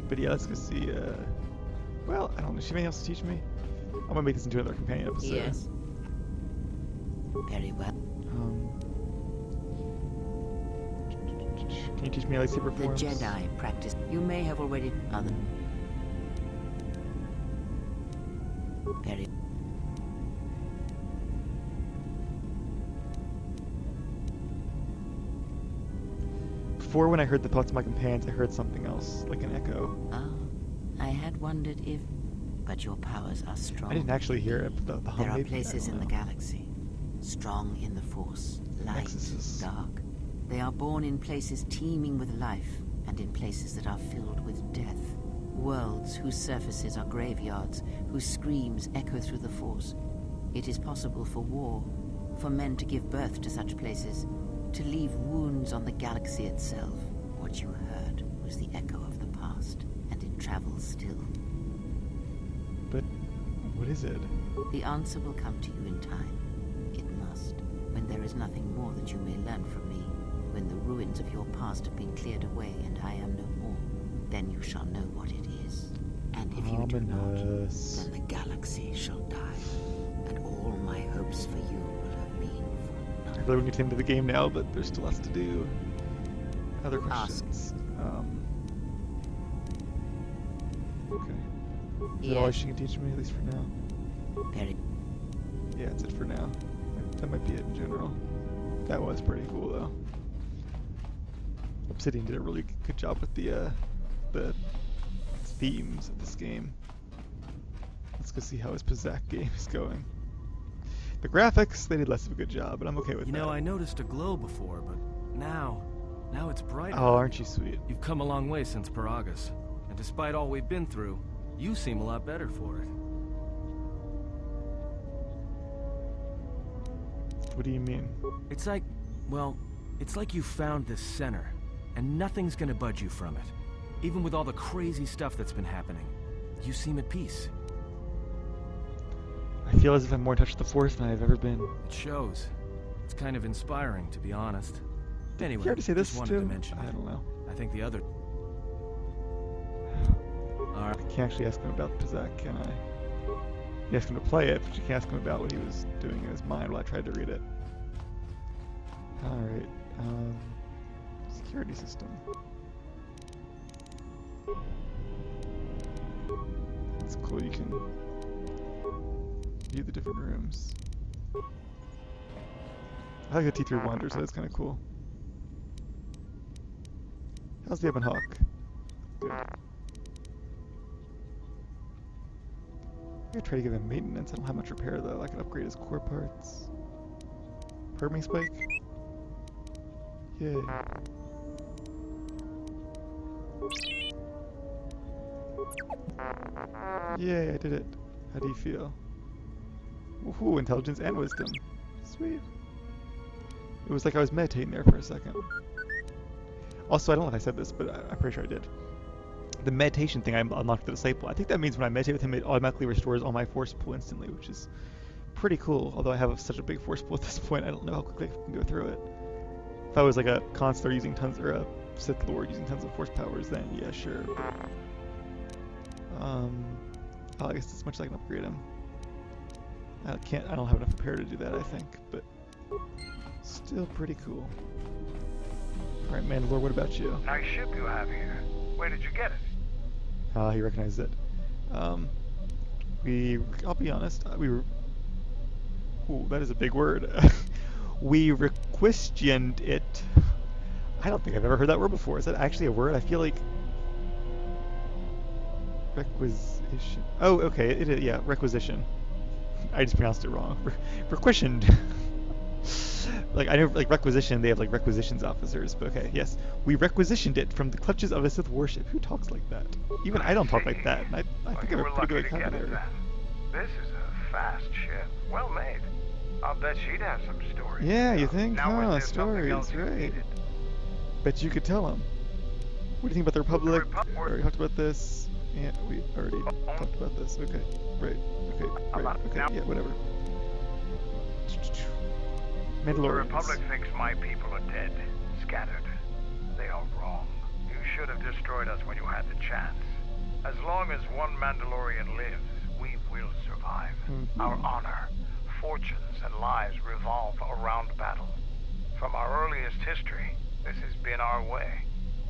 Speaker 1: But yeah, let's go see, well, I don't know. Does she have anything else to teach me? I'm gonna make this into another companion episode.
Speaker 4: Yes. Very well.
Speaker 1: Can you teach me how lightsaber
Speaker 4: The
Speaker 1: forms?
Speaker 4: Jedi practice. You may have already other. Very.
Speaker 1: Before, when I heard the thoughts of my companions, I heard something else, like an echo.
Speaker 4: Ah, I had wondered if. But your powers are strong.
Speaker 1: I didn't actually hear it, but the hum
Speaker 4: There are
Speaker 1: maybe, I
Speaker 4: places
Speaker 1: don't
Speaker 4: in the
Speaker 1: know.
Speaker 4: galaxy, strong in the Force, light,
Speaker 1: Nexuses.
Speaker 4: dark. They are born in places teeming with life, and in places that are filled with death. Worlds whose surfaces are graveyards, whose screams echo through the Force. It is possible for war, for men to give birth to such places, to leave wounds on the galaxy itself. What you heard was the echo of the past, and it travels still.
Speaker 1: But what is it?
Speaker 4: The answer will come to you in time. It must, when there is nothing more that you may learn from me. When the ruins of your past have been cleared away and I am no more, then you shall know what it is. And if you do not, then the galaxy shall die, and all my hopes for you will have been for
Speaker 1: I
Speaker 4: nothing.
Speaker 1: really want to get into the game now, but there's still lots to do. Other questions? Okay. Is that all
Speaker 4: Yes.
Speaker 1: she can teach me, at least for now?
Speaker 4: Very.
Speaker 1: Yeah, that's it for now. That might be it in general. That was pretty cool, though. Obsidian did a really good job with the themes of this game. Let's go see how his Pizzak game is going. The graphics, they did less of a good job, but I'm okay with
Speaker 2: You
Speaker 1: that.
Speaker 2: know, I noticed a glow before, but now it's brighter.
Speaker 1: Oh, aren't you sweet?
Speaker 2: You've come a long way since Paragas, and despite all we've been through, you seem a lot better for it.
Speaker 1: What do you mean?
Speaker 2: It's like, well, it's like you found this center, and nothing's gonna budge you from it. Even with all the crazy stuff that's been happening, you seem at peace.
Speaker 1: I feel as if I'm more in touch with the Force than I've ever been.
Speaker 2: It shows. It's kind of inspiring, to be honest. Anyway,
Speaker 1: You have to say this
Speaker 2: just wanted
Speaker 1: too?
Speaker 2: to mention
Speaker 1: I
Speaker 2: it.
Speaker 1: don't know.
Speaker 2: I think the other...
Speaker 1: I can't actually ask him about Pizzak, can I? You ask him to play it, but you can't ask him about what he was doing in his mind while I tried to read it. Alright, security system. It's cool, you can view the different rooms. I like the T3 Wonder, so that's kind of cool. How's the Ebon Hawk? Good. I'm gonna try to give him maintenance. I don't have much repair though. I can upgrade his core parts. Perming spike? Yay. Yay, I did it. How do you feel? Woohoo, intelligence and wisdom. Sweet. It was like I was meditating there for a second. Also, I don't know if I said this, but I'm pretty sure I did. The meditation thing, I unlocked the disciple. I think that means when I meditate with him, it automatically restores all my force pool instantly, which is pretty cool. Although I have such a big force pool at this point, I don't know how quickly I can go through it. If I was like a consular using tons, or a Sith Lord using tons of force powers, then yeah, sure. But, I guess as much as I can upgrade him. I don't have enough repair to do that, I think, but still pretty cool. Alright, Mandalore, what about you?
Speaker 9: Nice ship you have here. Where did you get it?
Speaker 1: He recognized it. I'll be honest, we were... Ooh, that is a big word. We requisitioned it. I don't think I've ever heard that word before. Is that actually a word? I feel like... Requisition. Oh, okay, it is, yeah, requisition. I just pronounced it wrong. Requisitioned. Like, I know, like, requisition, they have, like, requisitions officers, but okay, yes. We requisitioned it from the clutches of a Sith warship. Who talks like that? Even I don't talk like that, and I think I have a pretty good vocabulary.
Speaker 9: This is a fast ship. Well made. I'll bet she'd have some stories.
Speaker 1: Yeah, you think?
Speaker 9: Now,
Speaker 1: Huh,
Speaker 9: is there something else
Speaker 1: stories,
Speaker 9: you
Speaker 1: right.
Speaker 9: needed?
Speaker 1: Bet you could tell them. What do you think about the Republic?
Speaker 9: Republic-
Speaker 1: We already talked about this. Yeah, we already talked about this. Okay, right. Okay, right. Okay, yeah, whatever.
Speaker 9: The
Speaker 1: Mandalorians.
Speaker 9: Republic thinks my people are dead, scattered. They are wrong. You should have destroyed us when you had the chance. As long as one Mandalorian lives, we will survive.
Speaker 1: Mm-hmm.
Speaker 9: Our honor, fortunes, and lives revolve around battle. From our earliest history, this has been our way,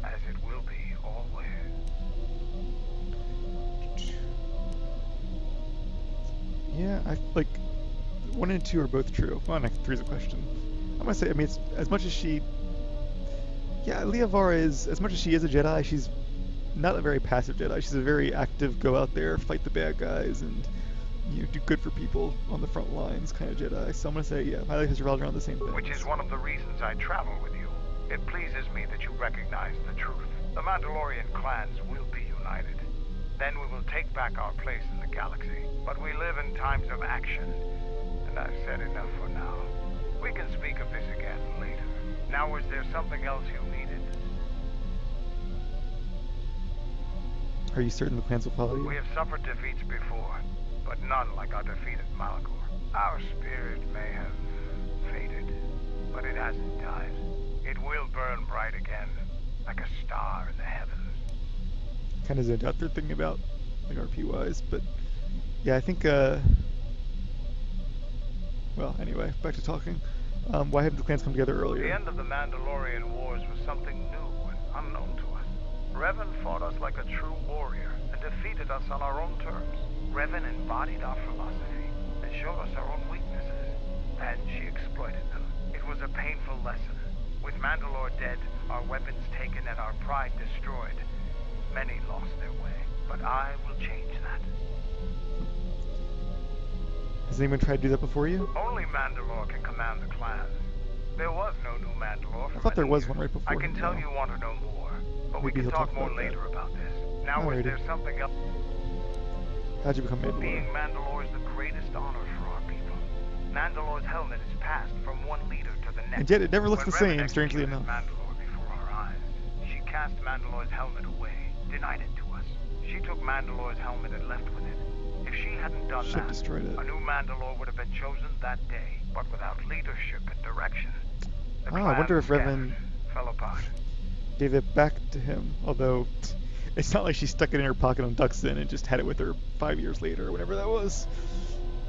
Speaker 9: as it will be always.
Speaker 1: Yeah, I like 1 and 2 are both true. 1 and 3 is a question. I'm gonna say, I mean, it's, as much as she, yeah, Leia Vara is, as much as she is a Jedi, she's not a very passive Jedi. She's a very active, go out there, fight the bad guys, and do good for people on the front lines kind of Jedi. So I'm gonna say, yeah, my life has revolved around the same thing.
Speaker 9: Which is one of the reasons I travel with you. It pleases me that you recognize the truth. The Mandalorian clans will be united. Then we will take back our place in the galaxy. But we live in times of action, and I've said enough for now. We can speak of this again later. Now, is there something else you needed?
Speaker 1: Are you certain the clans will follow you?
Speaker 9: We have suffered defeats before, but none like our defeat at Malachor. Our spirit may have faded, but it hasn't died. It will burn bright again, like a star in the heavens.
Speaker 1: Kind of zoned out there thinking about, like, RP-wise, but yeah, I think, well, anyway, back to talking. Why haven't the clans come together earlier?
Speaker 9: The end of the Mandalorian Wars was something new and unknown to us. Revan fought us like a true warrior and defeated us on our own terms. Revan embodied our philosophy and showed us our own weaknesses, and she exploited them. It was a painful lesson. With Mandalore dead, our weapons taken, and our pride destroyed, many lost their way. But I will change that.
Speaker 1: Has anyone tried to do that before you?
Speaker 9: Only Mandalore can command the clans. There was no new Mandalore for
Speaker 1: I thought there
Speaker 9: many
Speaker 1: was
Speaker 9: years.
Speaker 1: one right before
Speaker 9: I can
Speaker 1: him,
Speaker 9: tell
Speaker 1: though.
Speaker 9: you want to know more, but we
Speaker 1: Maybe
Speaker 9: can
Speaker 1: he'll
Speaker 9: talk
Speaker 1: talk
Speaker 9: more
Speaker 1: about that.
Speaker 9: later about this. Now,
Speaker 1: Alrighty.
Speaker 9: is there something else?
Speaker 1: How'd you become Mandalore?
Speaker 9: Being Mandalore is the greatest honor for our people. Mandalore's helmet is passed from one leader to the next.
Speaker 1: And yet it never looks
Speaker 9: When
Speaker 1: the same,
Speaker 9: Revan
Speaker 1: strangely
Speaker 9: executed
Speaker 1: enough.
Speaker 9: Mandalore before our eyes, she cast Mandalore's helmet away, denied it to us. She took Mandalore's helmet and left with it. If she hadn't done
Speaker 1: Should've
Speaker 9: that,
Speaker 1: destroyed it.
Speaker 9: a new Mandalore would have been chosen that day, but without leadership and direction. The
Speaker 1: I wonder if
Speaker 9: clans
Speaker 1: Revan
Speaker 9: scattered, fell apart.
Speaker 1: gave it back to him, although it's not like she stuck it in her pocket on Duxton and just had it with her 5 years later or whatever that was.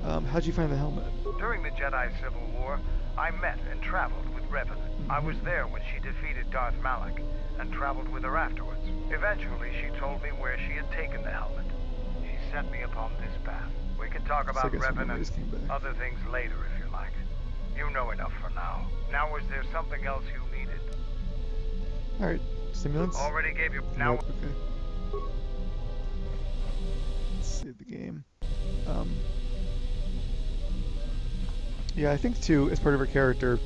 Speaker 1: How'd you find the helmet?
Speaker 9: During the Jedi Civil War, I met and traveled with Revan. I was there when she defeated Darth Malak, and traveled with her afterwards. Eventually, she told me where she had taken the helmet. She set me upon this path. We can talk
Speaker 1: So I
Speaker 9: about
Speaker 1: guess her
Speaker 9: Revan
Speaker 1: memories came
Speaker 9: and
Speaker 1: back.
Speaker 9: other things later if you like. You know enough for now. Now, is there something else you needed?
Speaker 1: Alright, stimulants?
Speaker 9: Already gave you... Now...
Speaker 1: Nope, okay. Let's save the game. Yeah, I think too, as part of her character,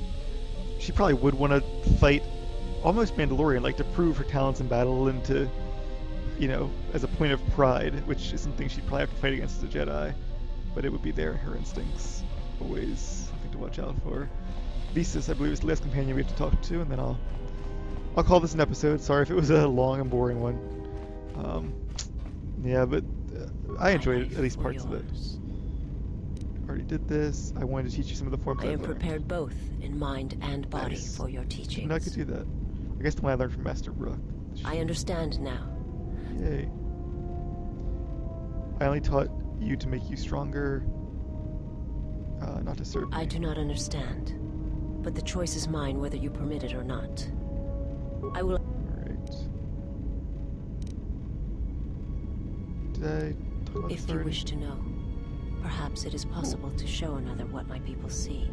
Speaker 1: she probably would want to fight almost Mandalorian, like to prove her talents in battle and to, you know, as a point of pride, which is something she'd probably have to fight against as a Jedi, but it would be there in her instincts. Always something to watch out for. Visas, I believe, is the last companion we have to talk to, and then I'll call this an episode. Sorry if it was a long and boring one. Yeah, but I enjoyed at least parts of it. Already did this. I wanted to teach you some of the forms
Speaker 5: I am
Speaker 1: I've learned.
Speaker 5: prepared both in mind and body
Speaker 1: Nice.
Speaker 5: for your teachings.
Speaker 1: No, I could do that. I guess the one I learned from Master Brook.
Speaker 5: I understand now.
Speaker 1: Yay. I only taught you to make you stronger, not to serve me.
Speaker 5: I do not understand, but the choice is mine whether you permit it or not. I will...
Speaker 1: Alright. Did I talk about
Speaker 5: If
Speaker 1: this
Speaker 5: you
Speaker 1: already?
Speaker 5: wish to know, perhaps it is possible to show another what my people see.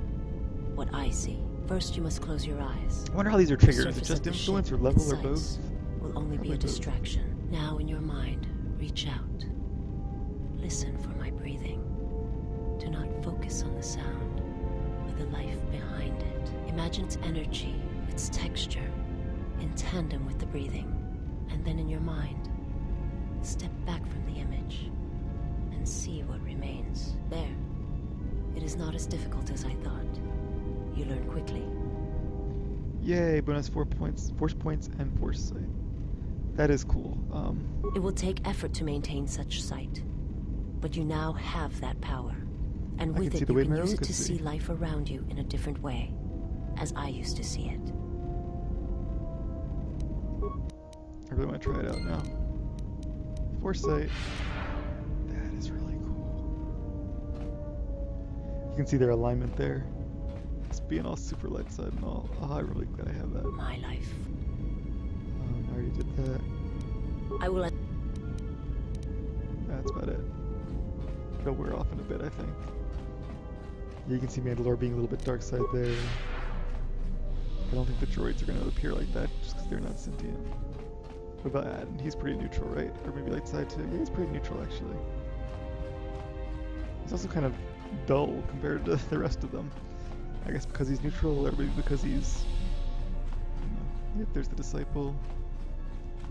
Speaker 5: What I see. First, you must close your eyes.
Speaker 1: I wonder how these are
Speaker 5: The
Speaker 1: triggered. Is it
Speaker 5: surface
Speaker 1: just
Speaker 5: of the
Speaker 1: influence
Speaker 5: ship,
Speaker 1: or level
Speaker 5: its
Speaker 1: or both?
Speaker 5: sights, will only be
Speaker 1: Probably
Speaker 5: a
Speaker 1: both.
Speaker 5: distraction. Now in your mind, reach out. Listen for my breathing. Do not focus on the sound, but the life behind it. Imagine its energy, its texture, in tandem with the breathing. And then in your mind, step back from the image and see what remains. There. It is not as difficult as I thought. You learn quickly.
Speaker 1: Yay, bonus 4 points, force points, and foresight. That is cool.
Speaker 5: It will take effort to maintain such sight, but you now have that power. And
Speaker 1: I
Speaker 5: with
Speaker 1: can see
Speaker 5: it,
Speaker 1: the
Speaker 5: you
Speaker 1: way
Speaker 5: can
Speaker 1: Mary
Speaker 5: use
Speaker 1: Lou
Speaker 5: it
Speaker 1: could
Speaker 5: to
Speaker 1: see.
Speaker 5: see life around you in a different way, as I used to see it.
Speaker 1: I really want to try it out now. Foresight. That is really cool. You can see their alignment there. It's being all super light side and all. Oh, I'm really glad I have that.
Speaker 5: My life.
Speaker 1: I already did that.
Speaker 5: I will...
Speaker 1: That's about it. It'll wear off in a bit, I think. Yeah, you can see Mandalore being a little bit dark side there. I don't think the droids are going to appear like that just because they're not sentient. What about Adam? He's pretty neutral, right? Or maybe light side too? Yeah, he's pretty neutral actually. He's also kind of dull compared to the rest of them. I guess because he's neutral, or maybe because he's... I don't know. Yep, there's the disciple.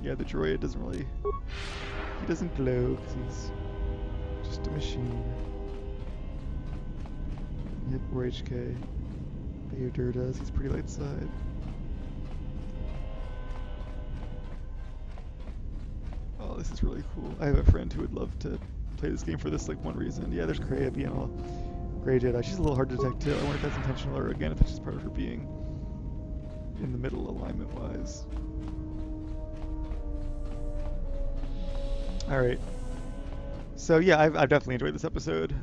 Speaker 1: Yeah, the droid doesn't really... He doesn't glow because he's just a machine. Yep, or HK. Bayodur does. He's pretty light side. Oh, this is really cool. I have a friend who would love to play this game for this like one reason. Yeah, there's Kreia being all Grey Jedi. She's a little hard to detect too. I wonder if that's intentional or again if it's just part of her being. in the middle alignment-wise. All right. So yeah, I've definitely enjoyed this episode.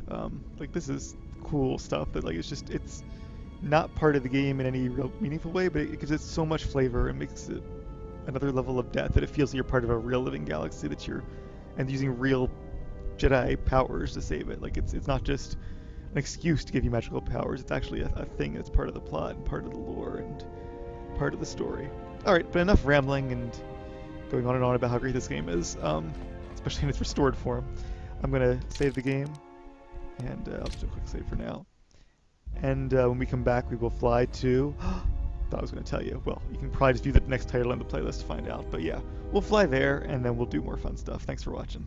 Speaker 1: Like this is cool stuff that like it's not part of the game in any real meaningful way, but it gives it so much flavor and makes it another level of depth that it feels like you're part of a real living galaxy and using real Jedi powers to save it. Like it's not just an excuse to give you magical powers. It's actually a thing that's part of the plot and part of the lore and part of the story. All right, but enough rambling and going on and on about how great this game is, especially in its restored form. I'm gonna save the game, and I'll just do a quick save for now. And when we come back, we will fly to... thought I was going to tell you. Well, you can probably just view the next title in the playlist to find out. But yeah, we'll fly there, and then we'll do more fun stuff. Thanks for watching.